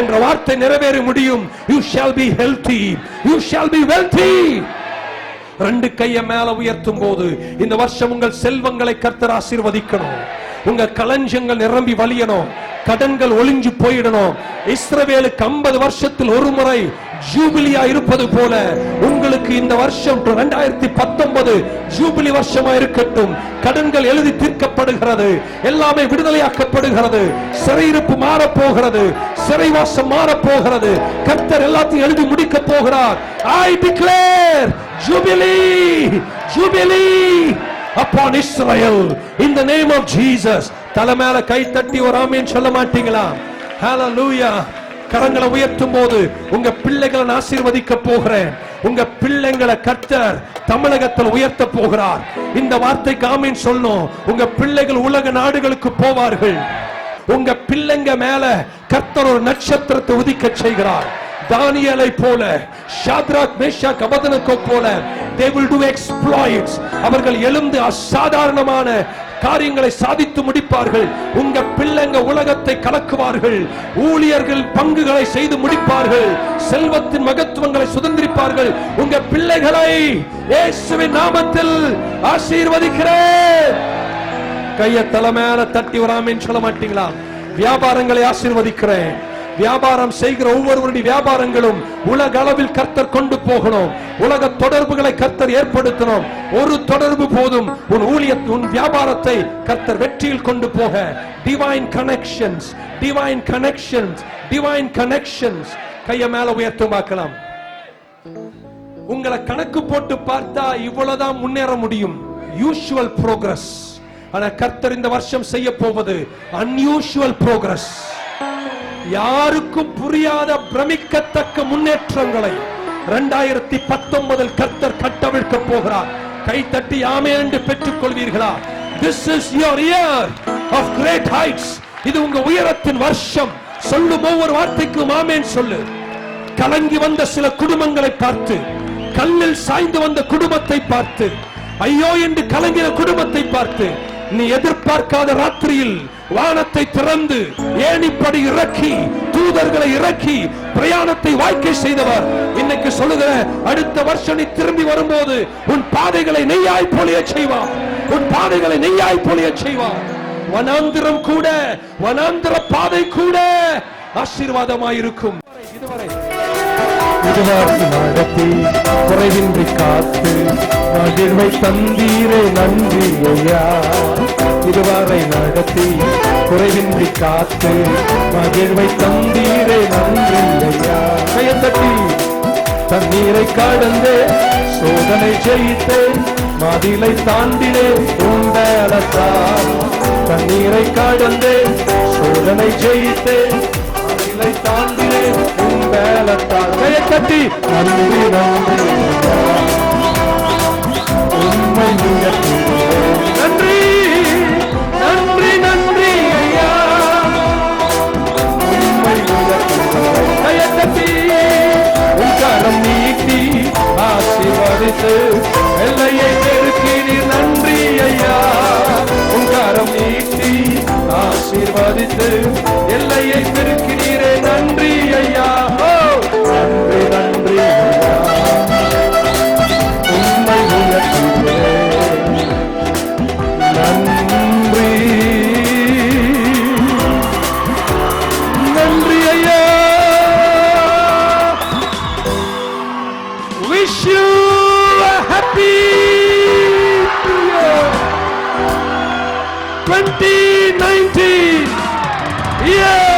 என்ற வார்த்தை நிறைவேற முடியும். You shall be healthy, you shall be wealthy. 2 கையை மேல உயர்த்தும் போது இந்த வருஷம் உங்கள் செல்வங்களை கர்த்தர் ஆசீர்வதிக்கணும். உங்க களஞ்சங்கள் நிரம்பி வழியணும். கடன்கள் ஒளிஞ்சு போயிடணும். இஸ்ரவேலுக்கு 50 வருஷத்தில் ஒரு முறை ஜூபிலியா இருப்பது போல உங்களுக்கு இந்த வருஷம் 2019 ஜூபிலி வருஷமா இருக்கட்டும். கடன்கள் எழுதி தீர்க்கப்படுகிறது, எல்லாமே விடுதலையாக்கப்படுகிறது, சிறையிருப்பு மாறப்போகிறது, சிறைவாசம் மாறப்போகிறது. கர்த்தர் எல்லாத்தையும் எழுதி முடிக்க போகிறார். I declare jubilee, jubilee upon Israel in the name of Jesus. தலை மேல கை தட்டி ஒரு ஆமென் சொல்ல மாட்டீங்களா? ஹalleluya. கரங்களை உயர்த்தும் போது உங்க பிள்ளைகளை ஆசீர்வதிக்க போகிறேன். உங்க பிள்ளைகளை கர்த்தர் தமிழகத்தில் உயர்த்த போகிறார். இந்த வார்த்தைக்கு ஆமென் சொல்லணும். உங்க பிள்ளைகள் உலக நாடுகளுக்கு போவார்கள். உங்க பிள்ளைங்க மேல கர்த்தர் ஒரு நட்சத்திரத்தை உதிக்க செய்கிறார். தானியேலை போல, ஷாத்ராக் மேஷாக் அபேத்நேகோ போல they will do exploits. அவர்கள் எழுந்து அசாதாரணமான காரியங்களை சாதித்து முடிப்பார்கள். உங்க பிள்ளைங்க உலகத்தை கலக்குவார்கள். ஊழியர்கள் பங்குகளை செய்து முடிப்பார்கள். செல்வத்தின் மகத்துவங்களை சுதந்திரிப்பார்கள். உங்க பிள்ளைகளை இயேசுவின் நாமத்தில் ஆசீர்வதிக்கிறேன். கைய தலை மேல தட்டி ஒரு ஆமென் சொல்ல மாட்டீங்களா? வியாபாரங்களை ஆசீர்வதிக்கிறேன். வியாபாரம் செய்கிற ஒவ்வொருவருடைய வியாபாரங்களும் உலக அளவில் கர்த்தர் கொண்டு போகணும். உலக தொடர்புகளை கர்த்தர் ஏற்படுத்தணும். ஒரு தொடர்பு போதும் உன் ஊழியத்தை, உன் வியாபாரத்தை கர்த்தர் வெற்றியில் கொண்டு போக. Divine connections, divine connections, divine connections. கைய மேல உயர்த்து பார்க்கலாம். உங்களை கணக்கு போட்டு பார்த்தா இவ்வளவுதான் முன்னேற முடியும், யூசுவல் progress. ஆனா கர்த்தர் இந்த வருஷம் செய்ய போவது unusual progress. யாருக்கும் புரியாத பிரமிக்கத்தக்க முன்னேற்றங்களை 2019 கர்த்தர் கட்டவிழ்க்க போகிறார். கை தட்டி ஆமென் என்று பெற்றுக் கொள்வீர்களா? This is your year of great heights. இது உங்க உயரத்தின் வருஷம். சொல்லும் ஒவ்வொரு வார்த்தைக்கும் ஆமென் சொல்லு. கலங்கி வந்த சில குடும்பங்களை பார்த்து, கல்லில் சாய்ந்து வந்த குடும்பத்தை பார்த்து, ஐயோ என்று கலங்கின குடும்பத்தை பார்த்து, நீ எதிர்பார்க்காத ராத்திரியில் வானத்தை திறந்து ஏணிப்படி இறக்கி தூதர்களை இறக்கி பிரயாணத்தை வாய்க்கை செய்தவர் இன்னைக்கு சொல்லுகிற, அடுத்த வருஷம் நீ திரும்பி வரும்போது உன் பாதைகளை நெய்யாய் பொழிய செய்வார். உன் பாதைகளை நெய்யாய் பொழிய செய்வார். வனாந்திரம் கூட, வனாந்திர பாதை கூட ஆசீர்வாதமாயிருக்கும். இதுவரை நடத்தி குறைவின்றி காத்து மகிழ்வை தந்தீரே நன்றி ஐயா. இதுவரை நடத்தி குறைவின்றி காத்து மகிழ்வை தந்தீரே நன்றி ஐயா. கையத்தட்டி தண்ணீரை கடந்தே சோதனை ஜெயித்தே மதிலை தாண்டினே உண்டலத்தால். தண்ணீரை கடந்தே சோதனை ஜெயித்தே மதிலை தாண்டினே உண்டலத்தால். கையத்தட்டி நன்றி நன்றி உண்மை நன்றி நன்றி நன்றி ஐயா. உண்மை கையத்தட்டி உன் கரம் நீட்டி ஆசீர்வதித்து எல்லையை பெருக்கினீர் நன்றி ஐயா. உன் கரம் நீட்டி ஆசீர்வதித்து எல்லையை பெருக்கினீரே நன்றி ஐயா. நன்றி நன்றி ஐயா. உண்மை உயர்த்துகிறே நன்றி நன்றி ஐயா. Wish you a happy 2019 year.